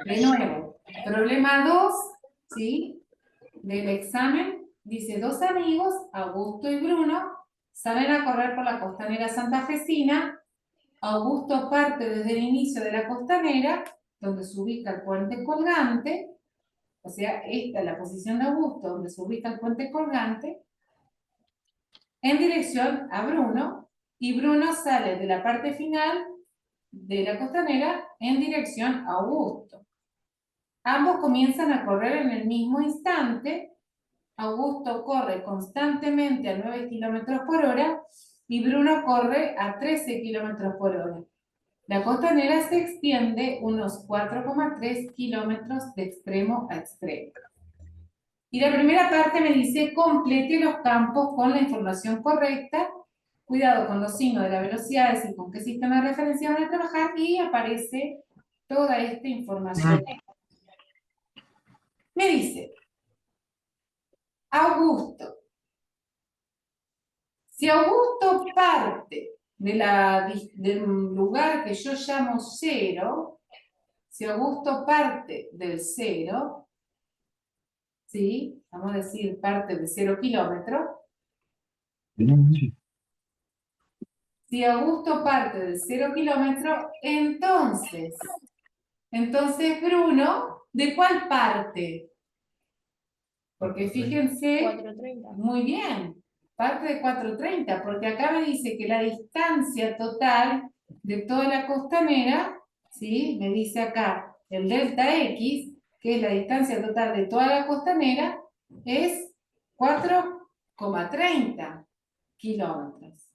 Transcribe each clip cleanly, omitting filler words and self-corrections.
De nuevo, problema 2, ¿sí? Del examen, dice, dos amigos, Augusto y Bruno, salen a correr por la costanera santafesina. Augusto parte desde el inicio de la costanera, donde se ubica el puente colgante, o sea, esta es la posición de Augusto, donde se ubica el puente colgante, en dirección a Bruno, y Bruno sale de la parte final de la costanera en dirección a Augusto. Ambos comienzan a correr en el mismo instante. Augusto corre constantemente a 9 kilómetros por hora y Bruno corre a 13 kilómetros por hora. La costanera se extiende unos 4,3 kilómetros de extremo a extremo. Y la primera parte me dice, complete los campos con la información correcta. Cuidado con los signos de la velocidad y con qué sistema de referencia van a trabajar, y aparece toda esta información. Me dice, Augusto. Si Augusto parte del lugar que yo llamo 0, si Augusto parte del 0, ¿sí? Vamos a decir parte de 0 kilómetros. Si Augusto parte de 0 kilómetros, entonces Bruno, ¿de cuál parte? Porque fíjense, 4:30. muy bien, parte de 4:30, porque acá me dice que la distancia total de toda la costanera, ¿sí? Me dice acá el delta X, que es la distancia total de toda la costanera, es 4,30 kilómetros.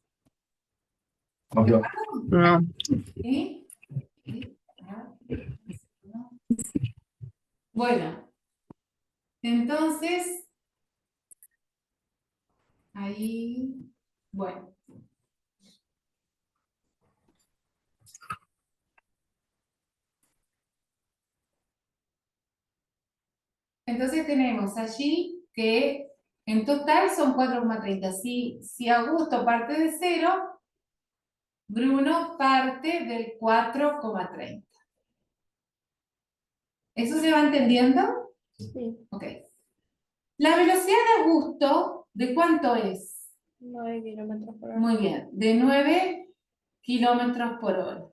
No. ¿Sí? Bueno, entonces, ahí, bueno. Entonces tenemos allí que en total son 4,30. Si Augusto parte de 0, Bruno parte del 4,30. ¿Eso se va entendiendo? Sí. Ok. La velocidad de Augusto, ¿de cuánto es? 9 kilómetros por hora. Muy bien, de 9 kilómetros por hora.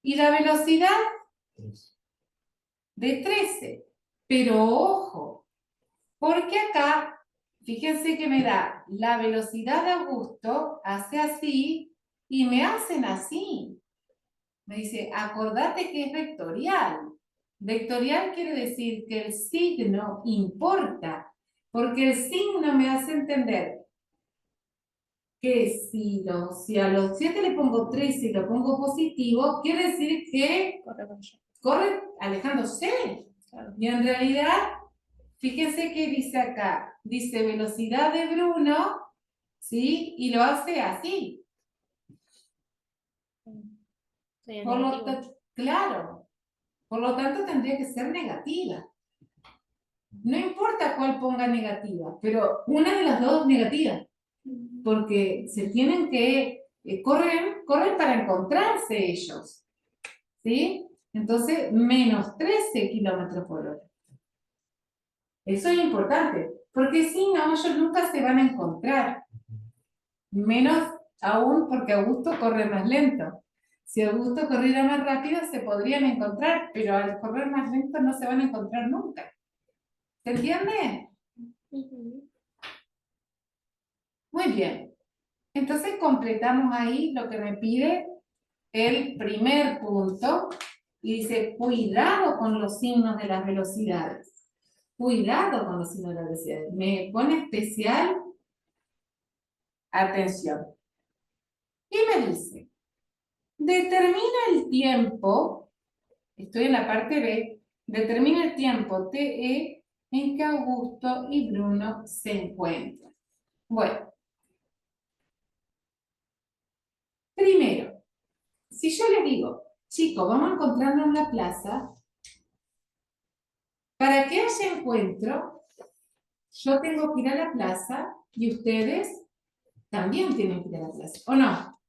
Y la velocidad de 13. Pero ojo, porque acá, fíjense que me da la velocidad de Augusto, hace así, y me hacen así. Me dice, acordate que es vectorial. Vectorial quiere decir que el signo importa, porque el signo me hace entender que si a los 7 le pongo 13 y lo pongo positivo, quiere decir que Corre con yo. corre alejándose. Claro. Y en realidad, fíjense que dice acá, dice velocidad de Bruno, ¿sí? Y lo hace así. Sería Por lo negativo. claro, por lo tanto tendría que ser negativa. No importa cuál ponga negativa, pero una de las dos negativas, porque se tienen que corren para encontrarse ellos, ¿sí? Entonces, menos 13 kilómetros por hora. Eso es importante, porque si no, ellos nunca se van a encontrar. Menos aún porque Augusto corre más lento. Si Augusto corriera más rápido, se podrían encontrar, pero al correr más lento no se van a encontrar nunca. ¿Se entiende? Muy bien. Entonces completamos ahí lo que me pide el primer punto. Y dice, cuidado con los signos de las velocidades. Cuidado con los signos de las velocidades. Me pone especial atención. Y me dice, determina el tiempo, estoy en la parte B, determina el tiempo TE en que Augusto y Bruno se encuentran. Bueno, primero, si yo les digo, chicos, vamos a encontrarnos en la plaza, para que haya encuentro, yo tengo que ir a la plaza y ustedes también tienen que ir a la plaza, ¿o no?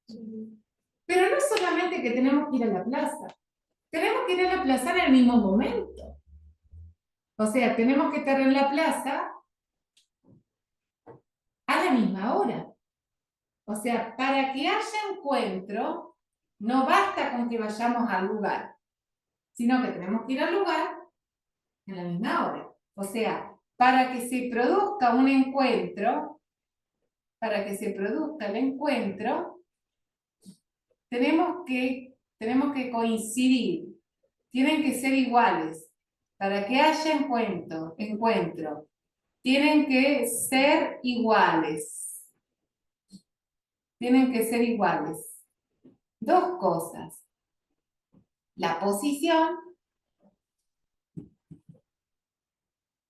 Pero no solamente dice que tenemos que ir a la plaza. Tenemos que ir a la plaza en el mismo momento. O sea, tenemos que estar en la plaza a la misma hora. O sea, para que haya encuentro, no basta con que vayamos al lugar, sino que tenemos que ir al lugar en la misma hora. O sea, para que se produzca un encuentro, para que se produzca el encuentro, tenemos que coincidir, tienen que ser iguales. Para que haya encuentro, tienen que ser iguales. Tienen que ser iguales. Dos cosas. La posición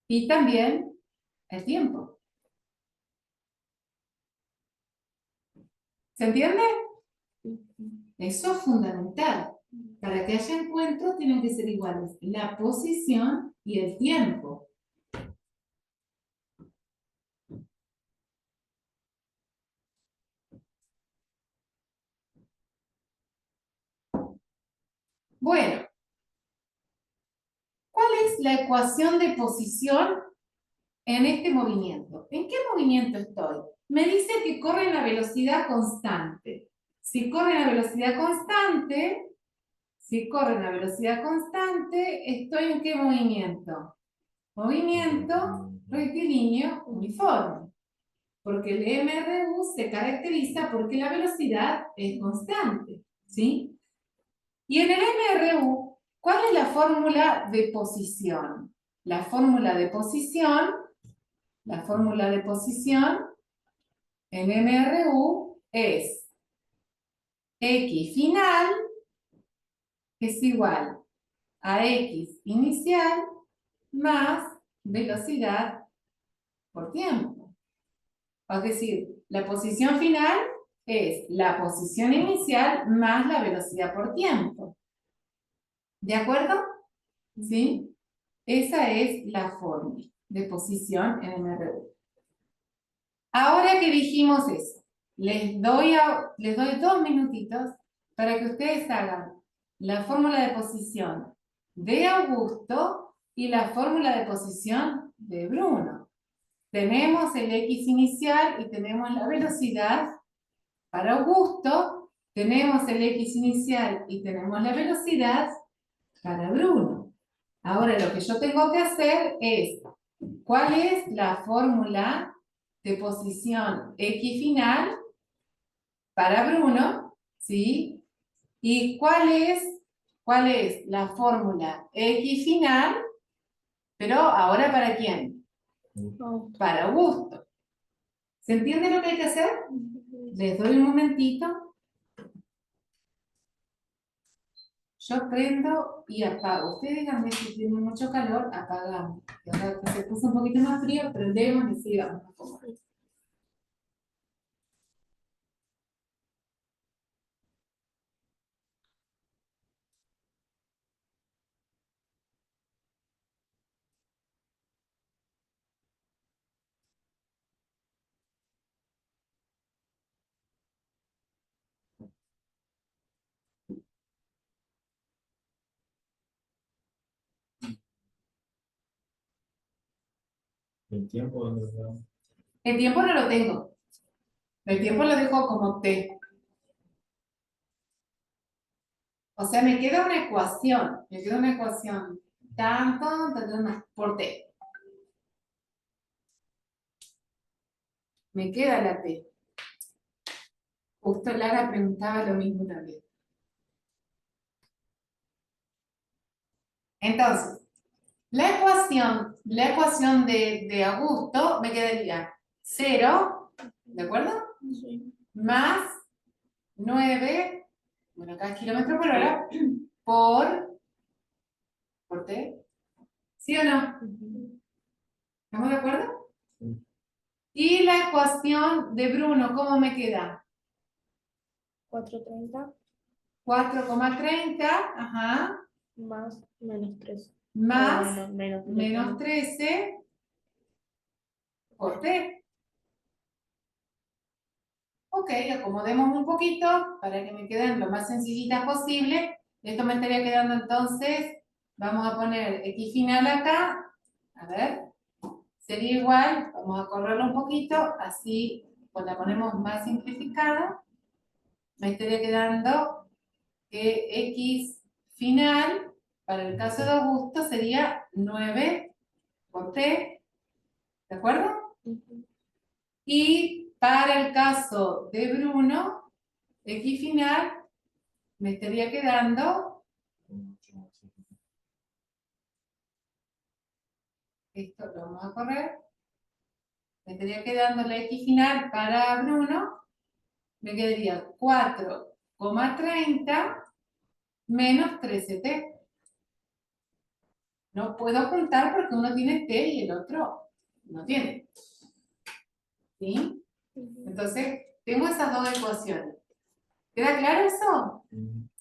y también el tiempo. ¿Se entiende? Eso es fundamental. Para que haya encuentro tienen que ser iguales la posición y el tiempo. Bueno, ¿cuál es la ecuación de posición en este movimiento? ¿En qué movimiento estoy? Me dice que corre a velocidad constante. Si corre a velocidad constante, ¿estoy en qué movimiento? Movimiento rectilíneo uniforme. Porque el MRU se caracteriza porque la velocidad es constante, ¿sí? Y en el MRU, ¿cuál es la fórmula de posición? La fórmula de posición en MRU es X final es igual a X inicial más velocidad por tiempo. Es decir, la posición final es la posición inicial más la velocidad por tiempo. ¿De acuerdo? ¿Sí? Esa es la fórmula de posición en MRU. Ahora que dijimos eso, les doy 2 minutitos para que ustedes hagan la fórmula de posición de Augusto y la fórmula de posición de Bruno. Tenemos el X inicial y tenemos la velocidad para Augusto. Tenemos el X inicial y tenemos la velocidad para Bruno. Ahora lo que yo tengo que hacer es, ¿cuál es la fórmula de posición X final para Bruno? ¿Sí? ¿Y cuál es la fórmula X final? Pero ahora ¿para quién? Para Augusto. ¿Se entiende lo que hay que hacer? Les doy un momentito. Yo prendo y apago. Ustedes díganme si tiene mucho calor, apagamos. Y ahora que se puso un poquito más frío, prendemos y sigamos. ¿El tiempo dónde está? El tiempo no lo tengo. El tiempo lo dejo como T. O sea, me queda una ecuación. Tanto más por T. Me queda la T. Justo Lara preguntaba lo mismo también. Entonces, la ecuación de Augusto me quedaría 0, ¿de acuerdo? Sí. Más 9, bueno, acá es kilómetros por hora, por T. ¿Sí o no? ¿Estamos de acuerdo? Sí. Y la ecuación de Bruno, ¿cómo me queda? 430 4,30, ajá, más menos 13. más No, menos menos 13 por T. Ok, acomodemos un poquito para que me queden lo más sencillitas posible. Esto me estaría quedando entonces, vamos a poner X final acá, a ver, sería igual, vamos a correrlo un poquito, así pues la ponemos más simplificada, me estaría quedando que X final, para el caso de Augusto, sería 9 por T, ¿de acuerdo? Ujú. Y para el caso de Bruno, X final me estaría quedando, esto lo vamos a correr, me estaría quedando la X final para Bruno, me quedaría 4,30 menos 13T. No puedo juntar porque uno tiene T y el otro no tiene. ¿Sí? Ujú. Entonces, tengo esas dos ecuaciones. ¿Queda claro eso?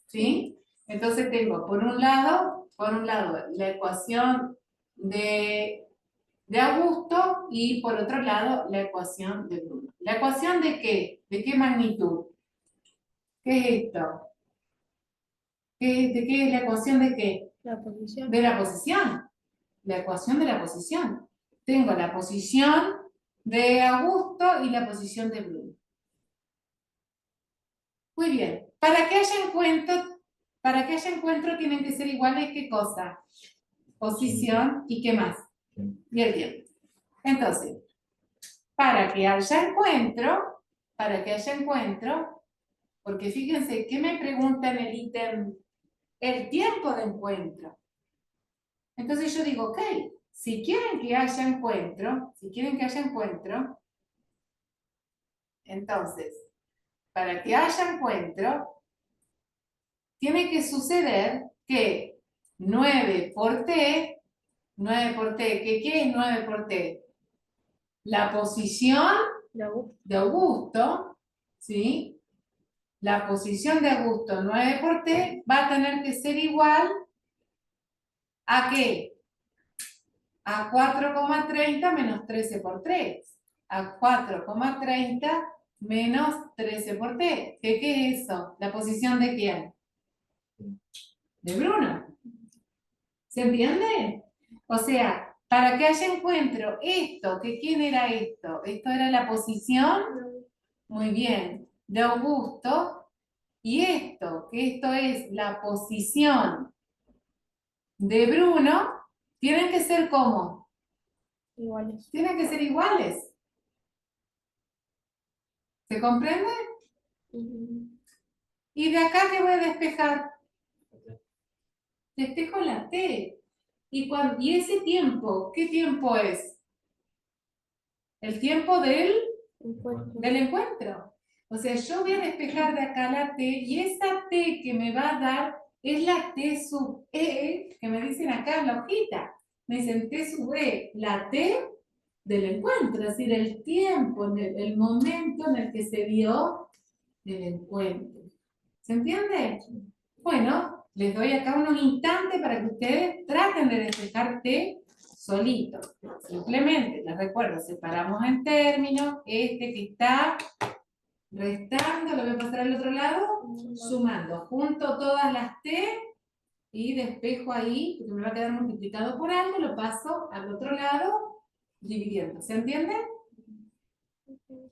¿Sí? Entonces tengo, por un lado, la ecuación de Augusto y por otro lado, la ecuación de Bruno. ¿La ecuación de qué? ¿De qué magnitud? ¿Qué es esto? ¿De qué es la ecuación de qué? La posición. De la posición. La ecuación de la posición. Tengo la posición de Augusto y la posición de Bruno. Muy bien. Para que haya encuentro tienen que ser iguales, ¿qué cosa? Posición y ¿qué más? Y el tiempo. Entonces, para que haya encuentro, porque fíjense, ¿qué me pregunta en el ítem? El tiempo de encuentro. Entonces yo digo, ok, si quieren que haya encuentro, entonces, para que haya encuentro, tiene que suceder que 9 por T, ¿qué es 9 por T? La posición La U. de Augusto, ¿sí? La posición de Augusto 9 por T va a tener que ser igual ¿a qué? A 4,30 menos 13 por 3. A 4,30 menos 13 por T. ¿Qué es eso? ¿La posición de quién? De Bruno. ¿Se entiende? O sea, para que haya encuentro esto, que ¿quién era esto? Esto era la posición, muy bien, de Augusto. Y esto, que esto es la posición de Bruno, tienen que ser ¿cómo? Iguales. Tienen que ser iguales. ¿Se comprende? Ujú. Y de acá, ¿qué voy a despejar? Despejo la T. Y ese tiempo, ¿qué tiempo es? El tiempo Encuentro. del encuentro. O sea, yo voy a despejar de acá la T y esa T que me va a dar es la T sub E que me dicen acá en la hojita. Me dicen T sub E, la T del encuentro, es decir, el tiempo, el momento en el que se dio el encuentro. ¿Se entiende? Bueno, les doy acá unos instantes para que ustedes traten de despejar T solito. Simplemente, les recuerdo, separamos en términos, este que está restando, lo voy a pasar al otro lado, sumando. Junto todas las T y despejo ahí, porque me va a quedar multiplicado por algo, lo paso al otro lado, dividiendo. ¿Se entiende? Ujú.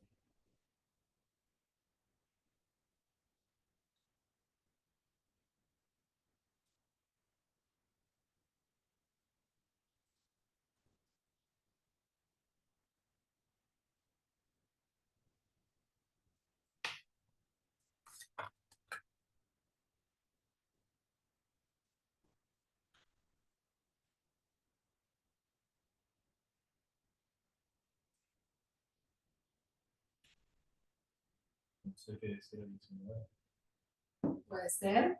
No sé qué decir el 19. Puede ser.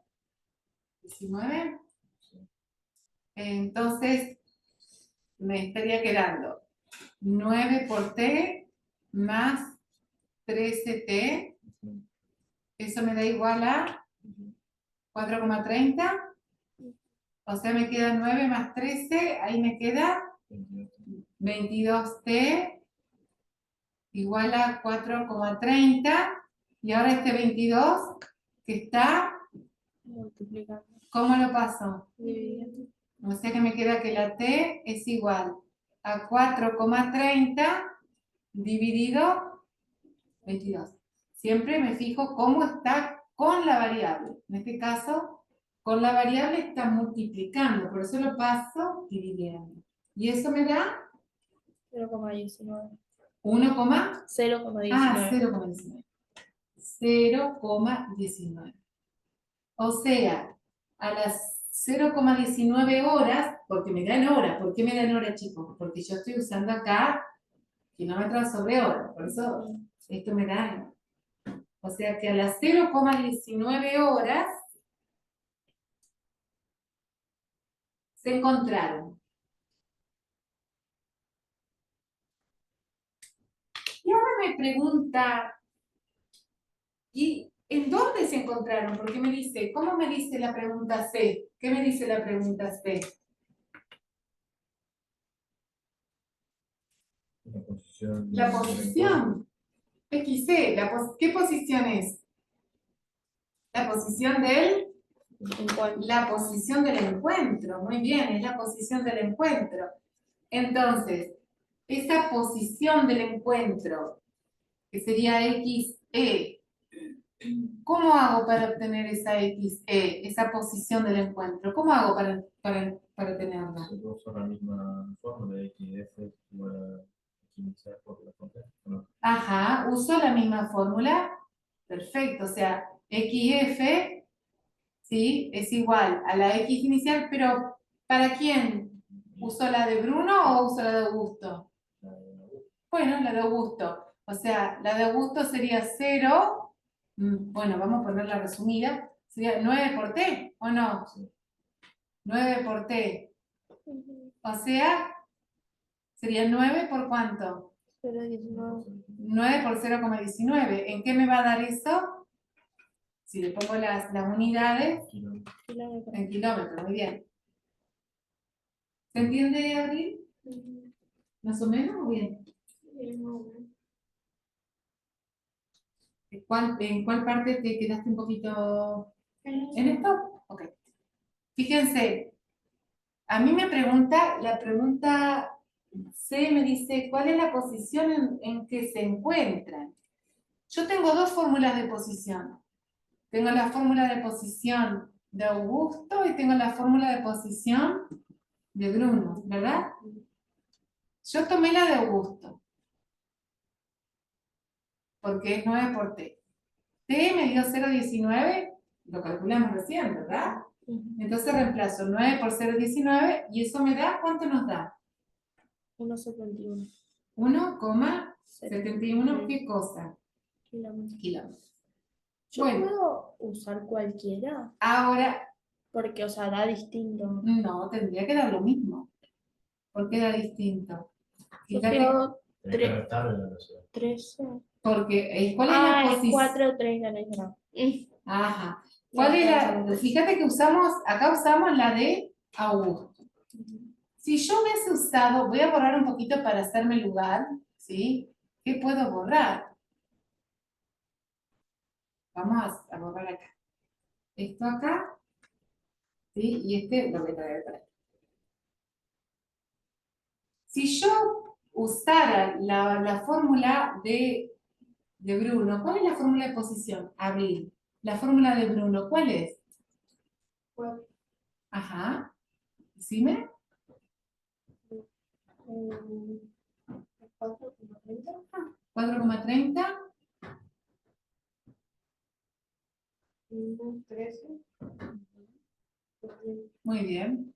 19. Entonces, me estaría quedando 9 por T más 13T. Eso me da igual a 4,30. O sea, me queda 9 más 13. Ahí me queda 22T igual a 4,30 Y ahora este 22, que está, Multiplicando. ¿cómo lo paso? Dividiendo. O sea que me queda que la t es igual a 4,30 dividido 22. Siempre me fijo cómo está con la variable. En este caso, con la variable está multiplicando, por eso lo paso dividiendo. Y eso me da 0,19. 1, 0,19. 0,19. 0,19. O sea, a las 0,19 horas, porque me dan hora. ¿Por qué me dan hora, chicos? Porque yo estoy usando acá kilómetros sobre hora. Por eso esto me da. O sea que a las 0,19 horas se encontraron. Y ahora me pregunta, ¿y en dónde se encontraron? Porque me dice, ¿cómo me dice la pregunta C? ¿Qué me dice la pregunta C? La posición. La posición. XC, ¿qué posición es? La posición del, la posición del encuentro. Muy bien, es la posición del encuentro. Entonces, esa posición del encuentro, que sería XE, ¿cómo hago para obtener esa XE, esa posición del encuentro? ¿Cómo hago para tenerla? Se usa la misma fórmula de XF igual a X inicial por la constante. ¿No? Ajá, uso la misma fórmula. Perfecto, o sea, XF, ¿sí? Es igual a la X inicial, pero ¿para quién? ¿Uso la de Bruno o uso la de Augusto? La de Augusto. Bueno, la de Augusto. O sea, la de Augusto sería 0. Bueno, vamos a ponerla resumida. Sería 9 por T, ¿o no? Sí. 9 por T. Ujú. O sea, sería 9 por ¿cuánto? 0,19. 9 por 0,19. ¿En qué me va a dar eso? Si le pongo las unidades Kilómetros. Kilómetros. en kilómetros, muy bien. ¿Se entiende, Abril? Ujú. ¿Más o menos o bien? ¿En cuál parte te quedaste un poquito en esto? Ok. Fíjense, a mí me pregunta, la pregunta C me dice, ¿cuál es la posición en que se encuentran? Yo tengo dos fórmulas de posición. Tengo la fórmula de posición de Augusto y tengo la fórmula de posición de Bruno, ¿verdad? Yo tomé la de Augusto, porque es 9 por T. T me dio 0,19, lo calculamos recién, ¿verdad? Ujú. Entonces reemplazo 9 por 0,19 y eso me da, ¿cuánto nos da? 1,71. 1,71, ¿qué cosa? Kilómetros. Kilómetros. Yo Bueno. puedo usar cualquiera, Ahora, porque, o sea, da distinto. no, tendría que dar lo mismo, porque era distinto. Yo Fíjate, tengo Tenés que restarle la velocidad. 13. porque, ¿cuál es la Es posición? 4,3 gané yo. Ajá. No ¿Cuál es alcanza. la? Fíjate que acá usamos la de Augusto. Si yo hubiese usado, voy a borrar un poquito para hacerme lugar, ¿sí? ¿Qué puedo borrar? Vamos a borrar acá. Esto acá, ¿sí? Y este lo voy a traer para acá. Si yo usara la fórmula de Bruno, ¿cuál es la fórmula de posición? Abril. La fórmula de Bruno, ¿cuál es? Ajá. Decime. 4,30. 13. Muy bien.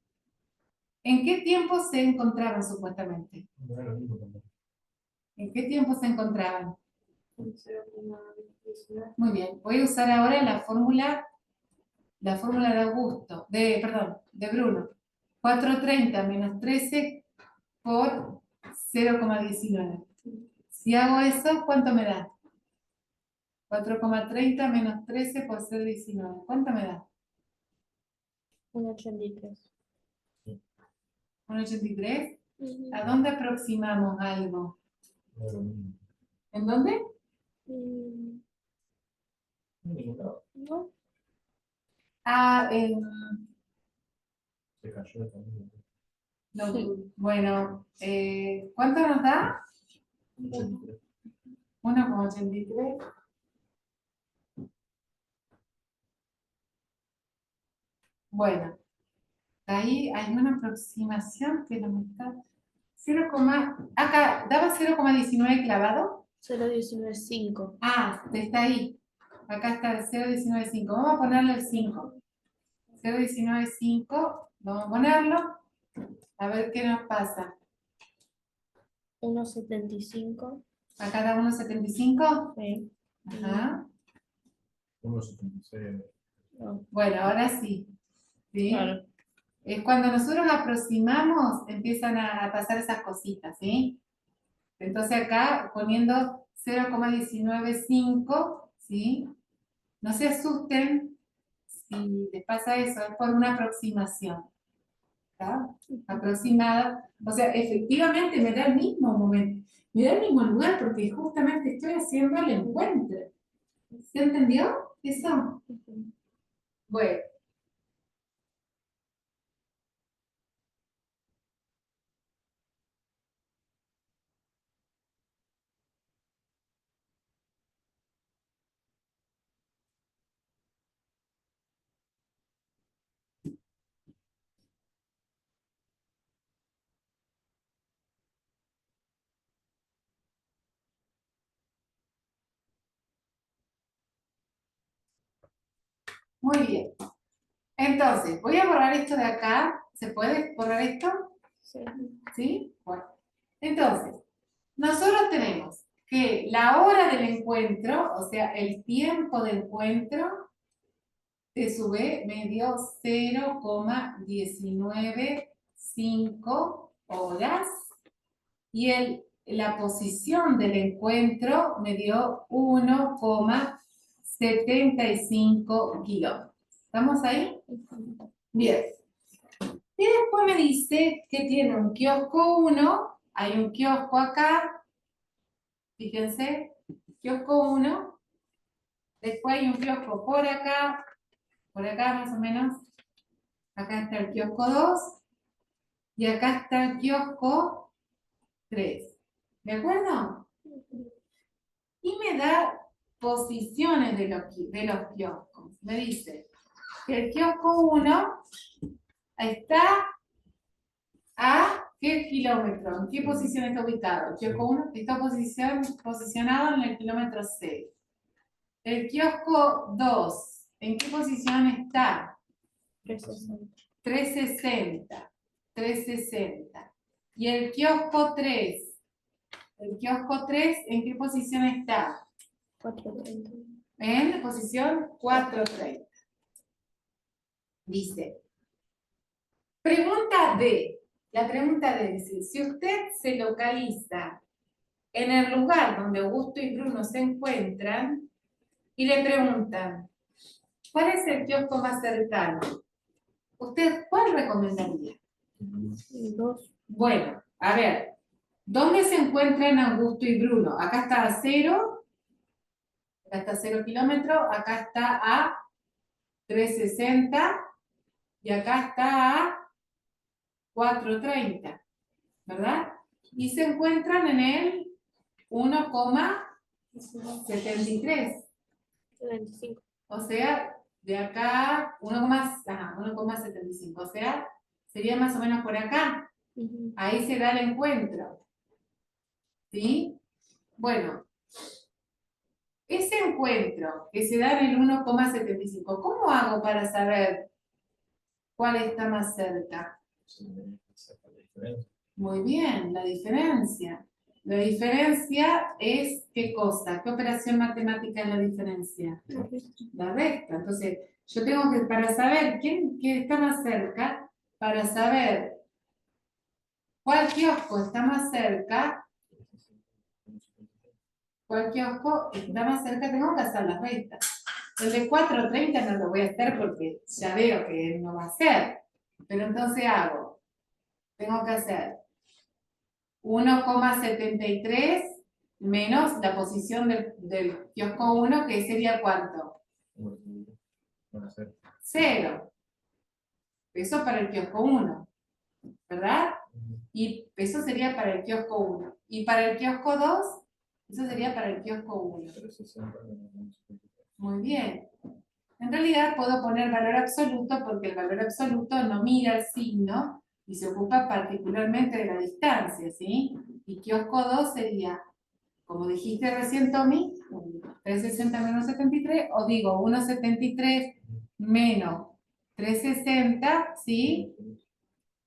¿En qué tiempo se encontraban supuestamente? No es lo mismo también. ¿En qué tiempo se encontraban? 0,19. Muy bien. Voy a usar ahora la fórmula de Augusto, perdón, de Bruno. 4,30 menos 13 por 0,19. Si hago eso, ¿cuánto me da? 4,30 menos 13 por 0,19. ¿Cuánto me da? 1,83. 1,83. Ujú. ¿A dónde aproximamos algo? No es lo mismo. ¿En dónde? Mm, En ningún lado. ¿No? Ah, Se cayó también. no, bueno, ¿cuánto nos da? 83. 1,83. Bueno, ahí hay una aproximación que no me está. 0, acá, ¿daba 0,19 clavado? 0,195. Ah, está ahí. Acá está el 0,195. Vamos a ponerle el 5. 0,195. Vamos a ponerlo. A ver qué nos pasa. 1,75. Acá da 1,75. Sí. Ajá. 1,76. No, Bueno, ahora sí. ¿Sí? claro. Es cuando nosotros aproximamos, empiezan a pasar esas cositas, ¿sí? Entonces acá poniendo 0,195, ¿sí? No se asusten si les pasa eso, es por una aproximación, ¿está? Aproximada, o sea, efectivamente me da el mismo momento, me da el mismo lugar porque justamente estoy haciendo el encuentro. ¿Se entendió eso? Bueno. Muy bien. Entonces, voy a borrar esto de acá. ¿Se puede borrar esto? Sí. ¿Sí? Bueno. Entonces, nosotros tenemos que la hora del encuentro, o sea, el tiempo de encuentro, T sub E me dio 0,195 horas y la posición del encuentro me dio 1,75 kilómetros. ¿Estamos ahí? Bien. Y después me dice que tiene un kiosco 1, hay un kiosco acá, fíjense, kiosco 1, después hay un kiosco por acá más o menos, acá está el kiosco 2, y acá está el kiosco 3, ¿de acuerdo? Y me da posiciones de los kioscos, me dice que el kiosco 1 está a ¿qué kilómetro? ¿En qué posición está ubicado? El kiosco 1 está posicionado en el kilómetro 6. El kiosco 2, ¿en qué posición está? 360. 360. 360. Y el kiosco 3. El kiosco 3, ¿en qué posición está? 430. En posición 430. Dice, pregunta D. La pregunta D dice, si usted se localiza en el lugar donde Augusto y Bruno se encuentran y le preguntan, ¿cuál es el kiosco más cercano? ¿Usted cuál recomendaría? 2. Bueno, a ver, ¿dónde se encuentran Augusto y Bruno? Acá está a 0, acá está a 0 kilómetros, acá está a 360 y acá está a 430, ¿verdad? Y se encuentran en el 1,73. 25. O sea, de acá 1,75. O sea, sería más o menos por acá. Ahí se da el encuentro. ¿Sí? Bueno, ese encuentro que se da en el 1,75, ¿cómo hago para saber cuál está más cerca? Muy bien, la diferencia. La diferencia es, ¿qué cosa? ¿Qué operación matemática es la diferencia? La recta. Entonces, yo tengo que, para saber quién está más cerca, para saber cuál kiosco está más cerca, tengo que hacer las rectas. El de 430 no lo voy a hacer porque ya veo que no va a ser. Pero entonces tengo que hacer 1,73 menos la posición del kiosco 1, que sería ¿cuánto? Van a ser 0. Eso para el kiosco 1, ¿verdad? Y eso sería para el kiosco 1. Y para el kiosco 2, eso sería para el kiosco 1. 360 menos 173. Muy bien. En realidad puedo poner valor absoluto porque el valor absoluto no mira el signo y se ocupa particularmente de la distancia, ¿sí? Y kiosco 2 sería, como dijiste recién, Tommy, 360 menos 73, o digo 173 menos 360, ¿sí?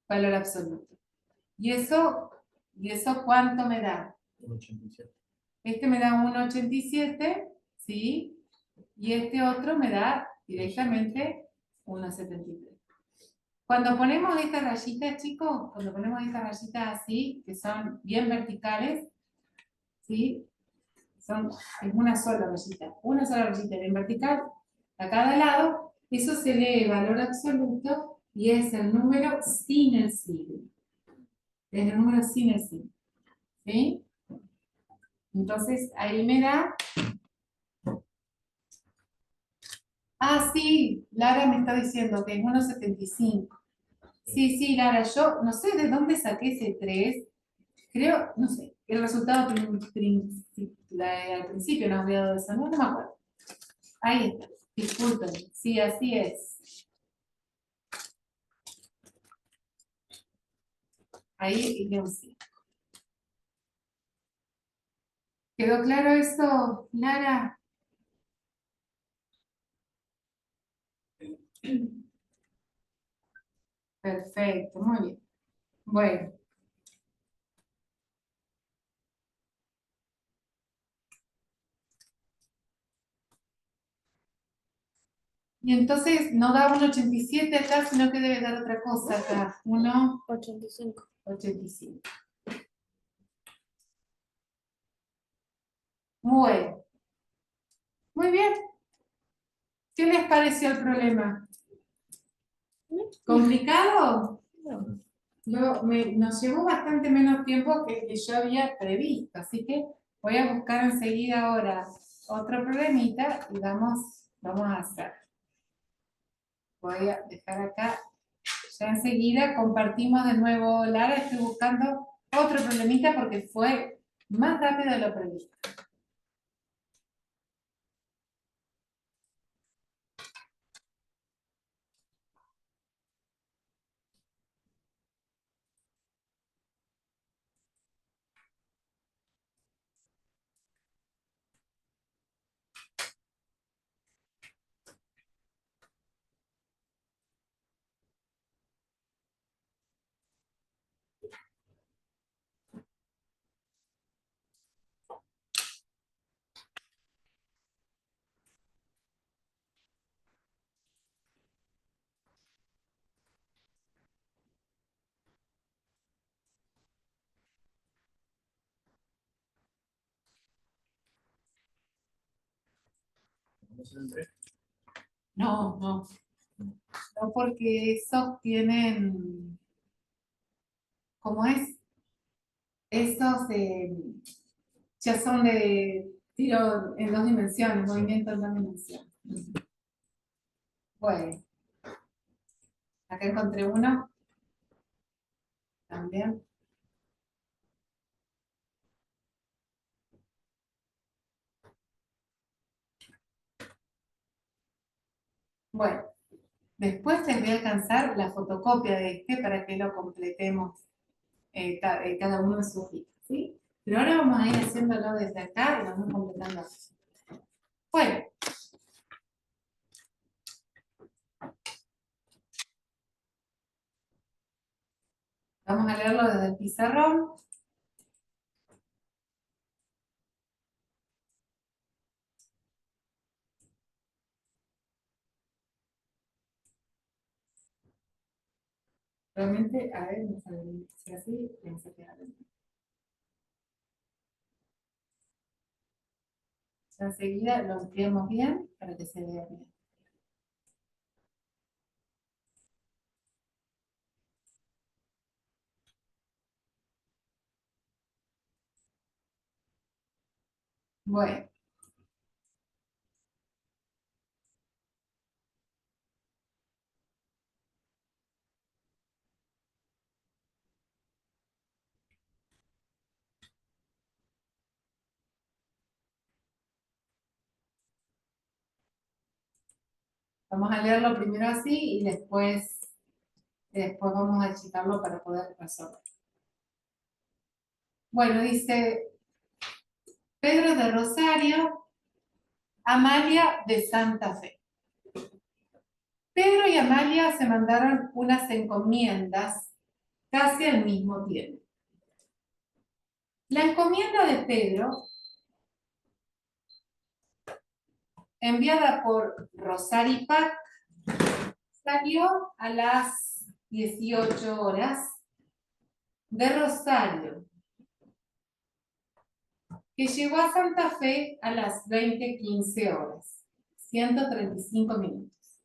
Valor absoluto. ¿Y eso cuánto me da? 187. Este me da 1,87, ¿sí? Y este otro me da directamente 1,73. Cuando ponemos estas rayitas, chicos, cuando ponemos estas rayitas así, que son bien verticales, ¿sí? Es una sola rayita bien vertical a cada lado, eso se lee valor absoluto y es el número sin el signo. Es el número sin el signo. ¿Sí? Entonces ahí me da. Ah, sí, Lara me está diciendo que es 1,75. Sí, sí, Lara, yo no sé de dónde saqué ese 3. Creo, no sé, el resultado al principio no había dado eso, no, no me acuerdo. Ahí está, disculpen, sí, así es. Ahí le sí. ¿Quedó claro esto, Lara? Perfecto, muy bien. Bueno. Y entonces no da 1,87 acá, sino que debe dar otra cosa acá. 85. 1,85. Bueno, muy bien. ¿Qué les pareció el problema? ¿Complicado? No. Nos llevó bastante menos tiempo que el que yo había previsto, así que voy a buscar enseguida ahora otro problemita y vamos a hacer. Voy a dejar acá, ya enseguida compartimos de nuevo, Lara, estoy buscando otro problemita porque fue más rápido de lo previsto. ¿Vamos a hacer el 3? No, no, no porque esos tienen, ¿cómo es? Esos ya son de tiro en 2 dimensiones, movimiento en 2 dimensiones. Bueno, acá encontré uno también. Bueno, después les voy a alcanzar la fotocopia de este para que lo completemos cada uno de sus hojitas, ¿sí? Pero ahora vamos a ir haciéndolo desde acá y vamos completando así. Bueno, vamos a leerlo desde el pizarrón. Realmente, a ver, vamos a ver si así, vamos a quedar bien. Ya enseguida lo ampliamos bien para que se vea bien. Bueno, Vamos a leerlo primero así y después vamos a achicarlo para poder resolver. Bueno, dice Pedro de Rosario, Amalia de Santa Fe. Pedro y Amalia se mandaron unas encomiendas casi al mismo tiempo. La encomienda de Pedro, enviada por Rosari Pac, salió a las 18 horas de Rosario, que llegó a Santa Fe a las 20:15 horas, 135 minutos,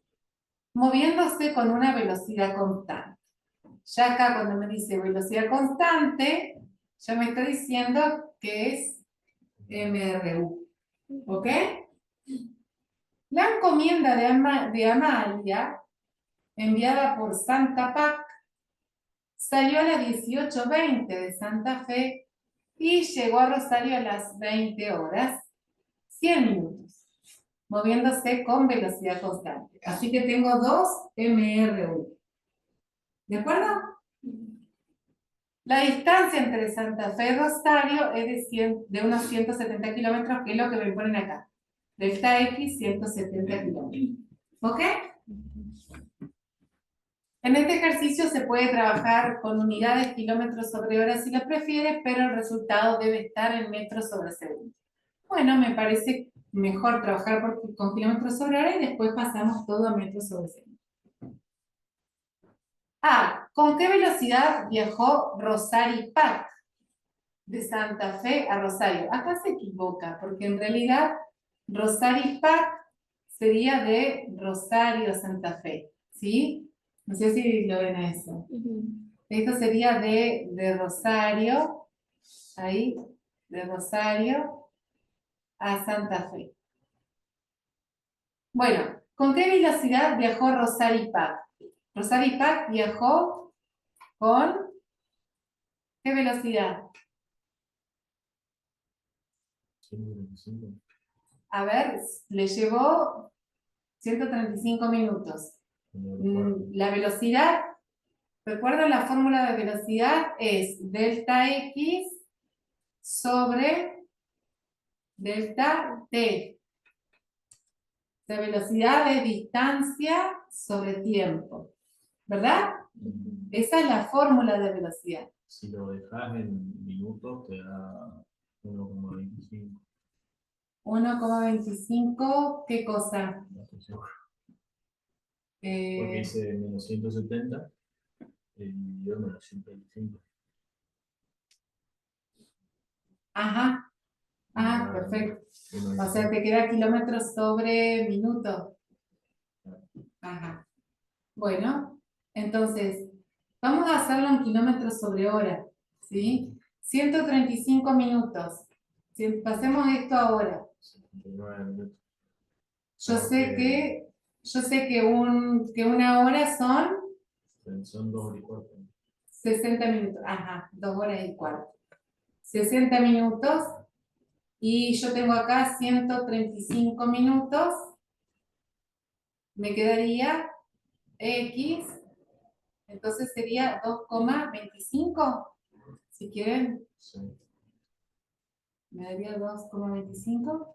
moviéndose con una velocidad constante. Ya acá cuando me dice velocidad constante, ya me está diciendo que es MRU. ¿Ok? La encomienda de Amalia, enviada por Santa Pac, salió a las 18:20 de Santa Fe y llegó a Rosario a las 20 horas, 100 minutos, moviéndose con velocidad constante. Así que tengo 2 MRU. ¿De acuerdo? La distancia entre Santa Fe y Rosario es de unos 170 kilómetros, que es lo que me ponen acá. Delta X, 170 kilómetros. ¿Ok? En este ejercicio se puede trabajar con unidades kilómetros sobre hora si lo prefiere, pero el resultado debe estar en metros sobre segundo. Bueno, me parece mejor trabajar con kilómetros sobre hora y después pasamos todo a metros sobre segundo. ¿Con qué velocidad viajó Rosari Pac de Santa Fe a Rosario? Acá se equivoca, porque en realidad Rosari Pac sería de Rosario a Santa Fe, ¿sí? No sé si lo ven a eso. Esto sería de Rosario, ahí, de Rosario a Santa Fe. Bueno, ¿con qué velocidad viajó Rosari Pac? Rosari Pac viajó con ¿qué velocidad? 125. A ver, le llevó 135 minutos. La velocidad, ¿recuerdan la fórmula de velocidad? Es delta X sobre delta T. La velocidad es distancia sobre tiempo, ¿verdad? Esa es la fórmula de velocidad. Si lo dejas en minutos, te da 1,25. 1,25, ¿qué cosa? No estoy seguro. Porque dice menos 170 y yo menos 125. Ajá. Ah, perfecto. O sea, te queda kilómetros sobre minuto. Ajá. Bueno, entonces, vamos a hacerlo en kilómetros sobre hora, ¿sí? 135 minutos. Pasemos esto ahora. 79 minutos. Yo sé que una hora son Son 2 horas y cuarto. 60 minutos. Ajá, 2 horas y cuarto. 60 minutos. Y yo tengo acá 135 minutos. Me quedaría X. Entonces sería 2,25. Si quieren, Sí. me daría 2,25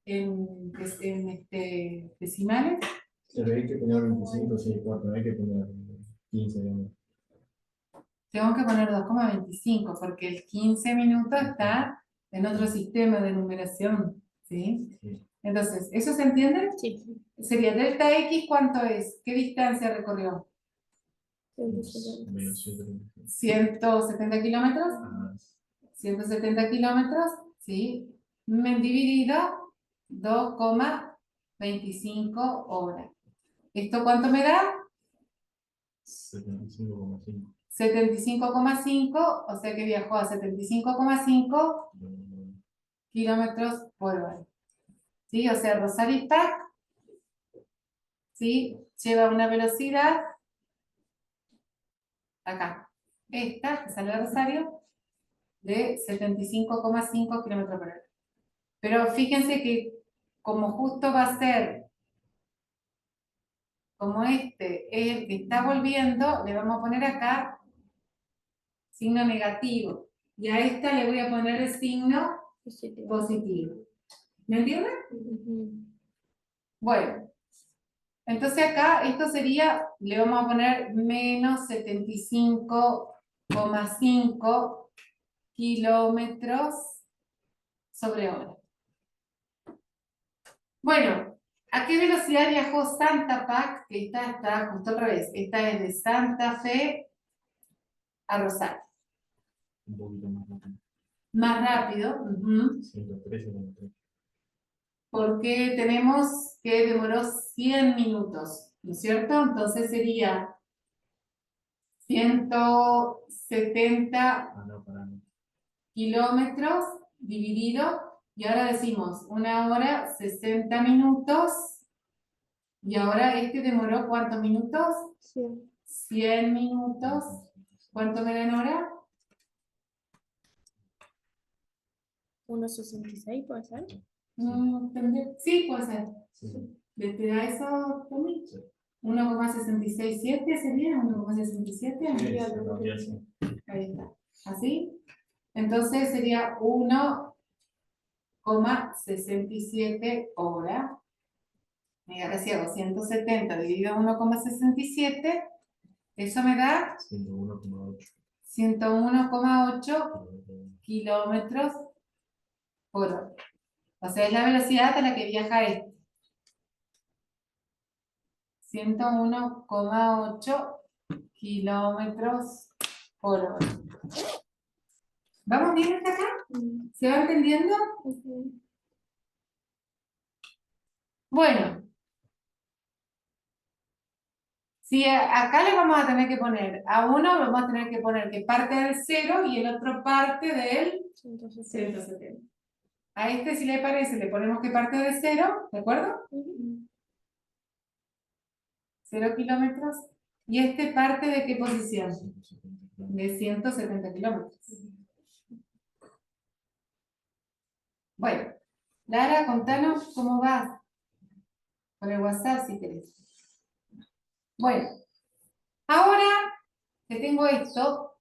en decimales. Pero hay que poner 25, sí, cuarto, no hay que poner 15, digamos. Tengo que poner 2,25 porque el 15 minutos está en otro sistema de numeración, ¿sí? Sí. Entonces, ¿eso se entiende? Sí. Sería delta X, ¿cuánto es? ¿Qué distancia recorrió? Menos 125. 170 kilómetros. Ah, 170 kilómetros, ¿sí? Dividido 2,25 horas. ¿Esto cuánto me da? 75,5. 75,5, o sea que viajó a 75,5 kilómetros por hora. ¿Sí? O sea, Rosari Pac, ¿sí? Lleva una velocidad, acá, esta, que sale de Rosario, de 75,5 kilómetros por hora. Pero fíjense que como justo va a ser como este es el que está volviendo, le vamos a poner acá signo negativo. Y a esta le voy a poner el signo Positivo. positivo. ¿Me entienden? Ujú. Bueno, entonces acá esto sería, le vamos a poner menos 75,5 kilómetros sobre hora. Bueno, ¿a qué velocidad viajó Santa Pac? Que esta está justo al revés. Esta es de Santa Fe a Rosario. Un poquito más rápido. Más rápido, 113,3. porque tenemos que demoró 100 minutos, ¿no es cierto? Entonces sería 170 No, para no. kilómetros dividido, y ahora decimos 1 hora 60 minutos, y ahora este demoró ¿cuántos minutos? Sí. 100 minutos. ¿Cuánto me dan ahora? 1,66 puede ser. Sí, puede ser. Sí. ¿Te da eso, Tommy? Sí. 1,667 sería, 1,67. Sí, en realidad sí. Ahí está. ¿Así? Entonces sería 1,67 horas. Y ahora si hago 170 dividido 1,67, eso me da 101,8. 101,8 kilómetros por hora. O sea, es la velocidad a la que viaja este. 101,8 kilómetros por hora. ¿Vamos bien hasta acá? ¿Se va entendiendo? Ujú. Bueno. Si acá le vamos a tener que poner, a uno vamos a tener que poner que parte del 0 y el otro parte del 170. 170. A este, si le parece, le ponemos que parte de 0, ¿de acuerdo? Ujú. 0 kilómetros. ¿Y este parte de qué posición? 170. De 170 kilómetros. Bueno, Lara, contanos cómo vas. Por el WhatsApp si querés. Bueno, ahora que tengo esto,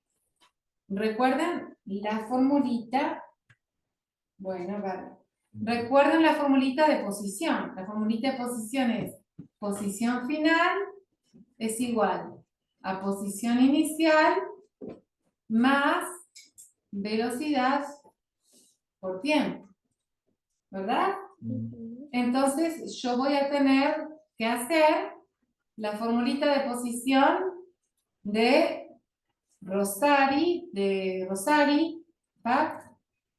recuerden la formulita. Bueno, vale. Recuerden la formulita de posición. La formulita de posición es posición final es igual a posición inicial más velocidad por tiempo. ¿Verdad? Ujú. Entonces yo voy a tener que hacer la formulita de posición de Rosari, Pac,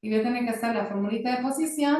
y voy a tener que hacer la formulita de posición